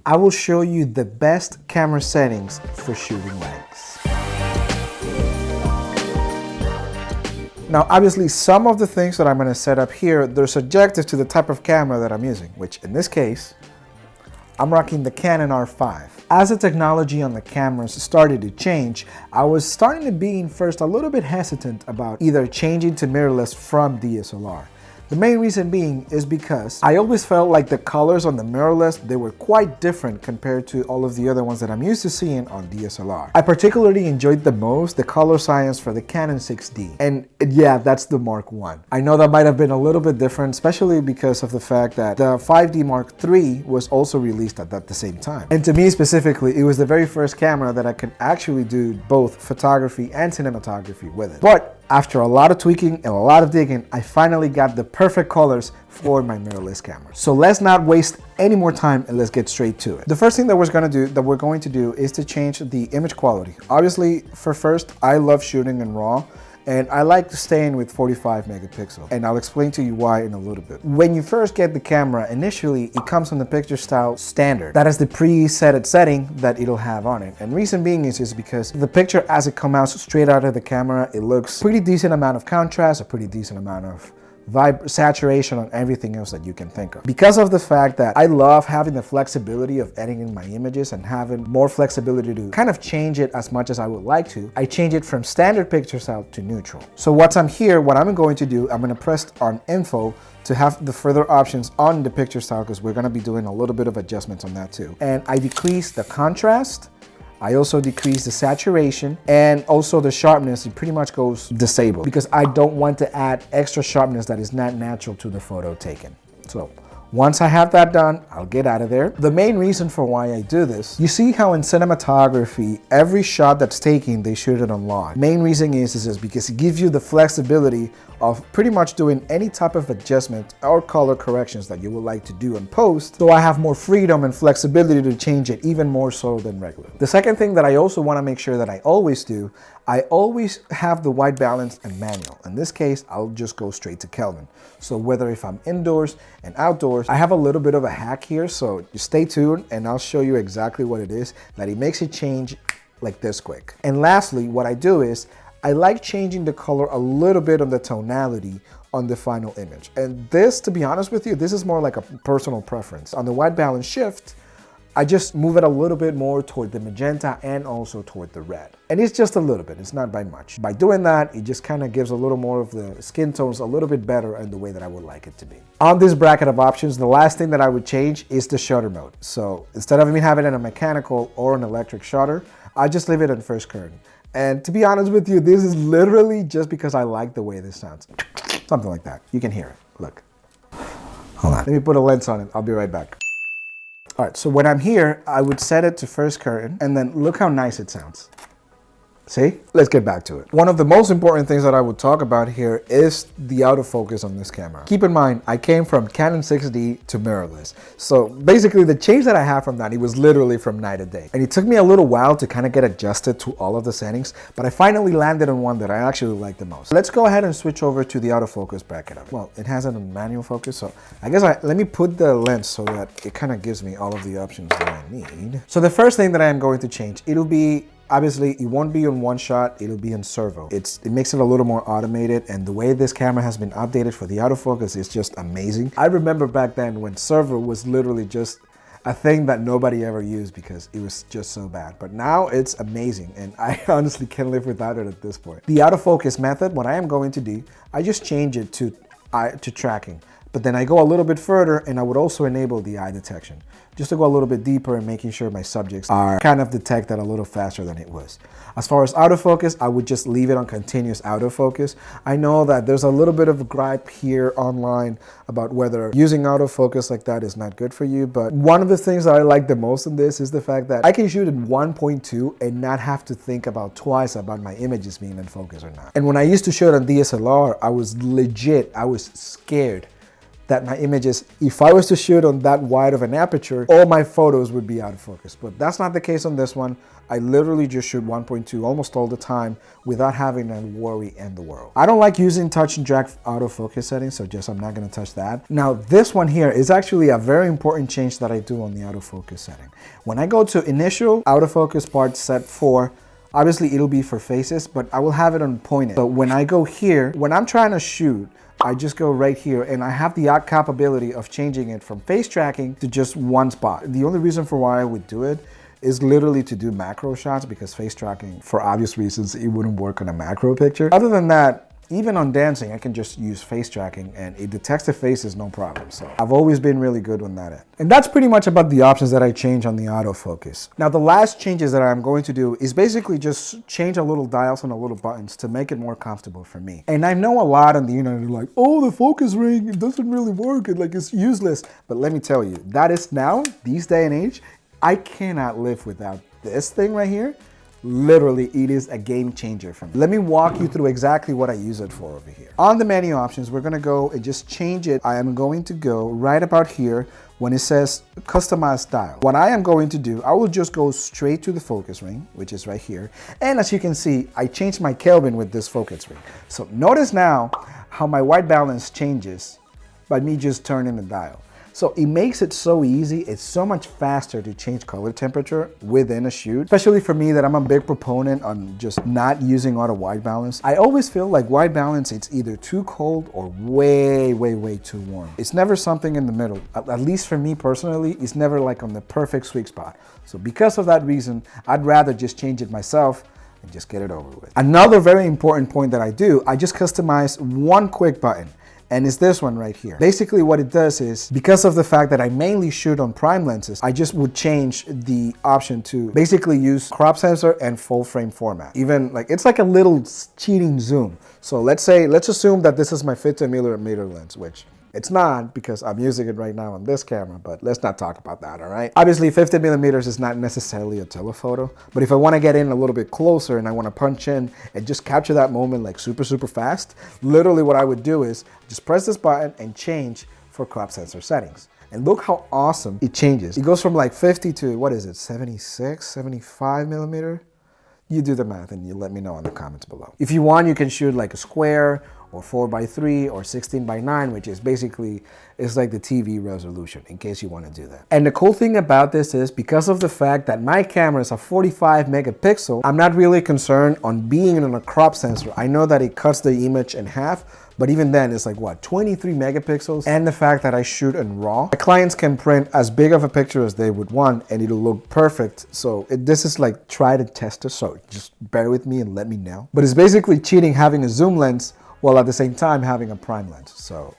I will show you the best camera settings for shooting weddings. Now, obviously, some of the things that I'm going to set up here, they're subjective to the type of camera that I'm using, which in this case, I'm rocking the Canon R5. As the technology on the cameras started to change, I was starting to be first a little bit hesitant about either changing to mirrorless from DSLR. The main reason being is because I always felt like the colors on the mirrorless, they were quite different compared to all of the other ones that I'm used to seeing on DSLR. I particularly enjoyed the most the color science for the Canon 6D. And yeah, that's the Mark I. I know that might have been a little bit different, especially because of the fact that the 5D Mark III was also released at the same time. And to me specifically, it was the very first camera that I could actually do both photography and cinematography with it. But after a lot of tweaking and a lot of digging, I finally got the perfect colors for my mirrorless camera. So let's not waste any more time and let's get straight to it. The first thing that we're going to do is to change the image quality. Obviously, for first, I love shooting in RAW. And I like to stay in with 45 megapixels. And I'll explain to you why in a little bit. When you first get the camera, initially it comes on the picture style standard. That is the preset setting that it'll have on it. And reason being is because the picture as it comes out straight out of the camera, it looks pretty decent amount of contrast, a pretty decent amount of saturation on everything else that you can think of. Because of the fact that I love having the flexibility of editing my images and having more flexibility to kind of change it as much as I would like to, I change it from standard picture style to neutral. So what I'm going to do, I'm going to press on info to have the further options on the picture style because we're going to be doing a little bit of adjustments on that too. And I decrease the contrast. I also decrease the saturation and also the sharpness. It pretty much goes disabled because I don't want to add extra sharpness that is not natural to the photo taken. So once I have that done, I'll get out of there. The main reason for why I do this, you see how in cinematography, every shot that's taken, they shoot it on log. Main reason is because it gives you the flexibility of pretty much doing any type of adjustment or color corrections that you would like to do in post. So I have more freedom and flexibility to change it even more so than regular. The second thing that I also want to make sure that I always do, I always have the white balance and manual. In this case, I'll just go straight to Kelvin. So whether if I'm indoors and outdoors, I have a little bit of a hack here. So you stay tuned and I'll show you exactly what it is that it makes it change like this quick. And lastly, what I do is I like changing the color a little bit on the tonality on the final image. And this, to be honest with you, this is more like a personal preference. On the white balance shift, I just move it a little bit more toward the magenta and also toward the red. And it's just a little bit, it's not by much. By doing that, it just kind of gives a little more of the skin tones a little bit better in the way that I would like it to be. On this bracket of options, the last thing that I would change is the shutter mode. So instead of me having it in a mechanical or an electric shutter, I just leave it in first curtain. And to be honest with you, this is literally just because I like the way this sounds. Something like that. You can hear it. Look. Hold on. Let me put a lens on it. I'll be right back. All right, so when I'm here, I would set it to first curtain and then look how nice it sounds. See? Let's get back to it. One of the most important things that I would talk about here is the autofocus on this camera. Keep in mind, I came from Canon 6D to mirrorless. So basically the change that I have from that, it was literally from night to day. And it took me a little while to kind of get adjusted to all of the settings, but I finally landed on one that I actually like the most. Let's go ahead and switch over to the autofocus bracket of it. Well, it has a manual focus, so I guess let me put the lens so that it kind of gives me all of the options that I need. So the first thing that I am going to change, it'll be obviously, it won't be in one shot, it'll be in servo. It makes it a little more automated, and the way this camera has been updated for the autofocus is just amazing. I remember back then when servo was literally just a thing that nobody ever used because it was just so bad. But now it's amazing, and I honestly can't live without it at this point. The autofocus method, what I am going to do, I just change it to tracking. But then I go a little bit further and I would also enable the eye detection, just to go a little bit deeper and making sure my subjects are kind of detected a little faster than it was. As far as autofocus, I would just leave it on continuous autofocus. I know that there's a little bit of a gripe here online about whether using autofocus like that is not good for you, but one of the things that I like the most in this is the fact that I can shoot in 1.2 and not have to think about twice about my images being in focus or not. And when I used to shoot on DSLR, I was scared that my images, if I was to shoot on that wide of an aperture, all my photos would be out of focus. But that's not the case on this one. I literally just shoot 1.2 almost all the time without having a worry in the world. I don't like using touch and drag autofocus settings, so I'm not gonna touch that. Now this one here is actually a very important change that I do on the autofocus setting. When I go to initial autofocus part set 4, obviously it'll be for faces, but I will have it on pointed. But when I go here, when I'm trying to shoot, I just go right here and I have the capability of changing it from face tracking to just one spot. The only reason for why I would do it is literally to do macro shots, because face tracking, for obvious reasons, it wouldn't work on a macro picture. Other than that, even on dancing, I can just use face tracking and it detects the faces, no problem. So I've always been really good on that end. And that's pretty much about the options that I change on the autofocus. Now, the last changes that I'm going to do is basically just change a little dials and a little buttons to make it more comfortable for me. And I know a lot on the internet are like, oh, the focus ring, it doesn't really work, it's useless. But let me tell you, that is now, these day and age, I cannot live without this thing right here. Literally, it is a game changer for me. Let me walk you through exactly what I use it for over here. On the menu options, we're gonna go and just change it. I am going to go right about here when it says customize style. What I am going to do, I will just go straight to the focus ring, which is right here. And as you can see, I changed my Kelvin with this focus ring. So notice now how my white balance changes by me just turning the dial. So it makes it so easy. It's so much faster to change color temperature within a shoot, especially for me that I'm a big proponent on just not using auto white balance. I always feel like white balance, it's either too cold or way, way, way too warm. It's never something in the middle. At least for me personally, it's never like on the perfect sweet spot. So because of that reason, I'd rather just change it myself and just get it over with. Another very important point that I do, I just customize one quick button. And it's this one right here. Basically what it does is, because of the fact that I mainly shoot on prime lenses, I just would change the option to basically use crop sensor and full frame format. Even like, it's like a little cheating zoom. So let's assume that this is my 50mm lens, which it's not because I'm using it right now on this camera, but let's not talk about that, all right? Obviously 50mm is not necessarily a telephoto, but if I wanna get in a little bit closer and I wanna punch in and just capture that moment like super, super fast, literally what I would do is just press this button and change for crop sensor settings. And look how awesome it changes. It goes from like 50 to, what is it, 76, 75mm? You do the math and you let me know in the comments below. If you want, you can shoot like a square or 4:3 or 16:9, which is basically, it's like the TV resolution in case you want to do that. And the cool thing about this is, because of the fact that my camera is a 45 megapixel, I'm not really concerned on being in a crop sensor. I know that it cuts the image in half, but even then it's like what, 23 megapixels? And the fact that I shoot in RAW, the clients can print as big of a picture as they would want and it'll look perfect. So this is like try to test it, so just bear with me and let me know. But it's basically cheating having a zoom lens while at the same time having a prime lens. So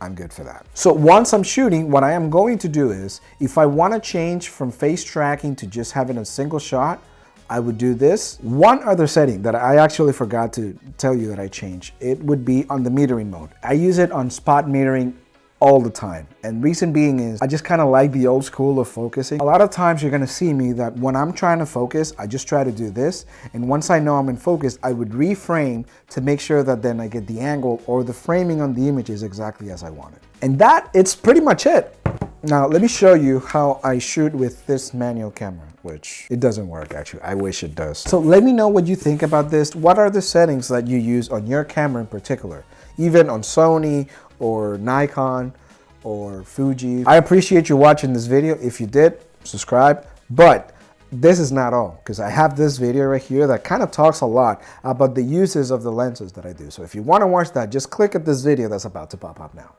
I'm good for that. So once I'm shooting, what I am going to do is, if I want to change from face tracking to just having a single shot, I would do this. One other setting that I actually forgot to tell you that I changed, it would be on the metering mode. I use it on spot metering all the time. And reason being is, I just kind of like the old school of focusing. A lot of times you're gonna see me that when I'm trying to focus, I just try to do this. And once I know I'm in focus, I would reframe to make sure that then I get the angle or the framing on the image is exactly as I want it. And it's pretty much it. Now, let me show you how I shoot with this manual camera, which it doesn't work actually. I wish it does. So let me know what you think about this. What are the settings that you use on your camera in particular? Even on Sony or Nikon or Fuji. I appreciate you watching this video. If you did, subscribe. But this is not all, because I have this video right here that kind of talks a lot about the uses of the lenses that I do. So if you want to watch that, just click at this video that's about to pop up now.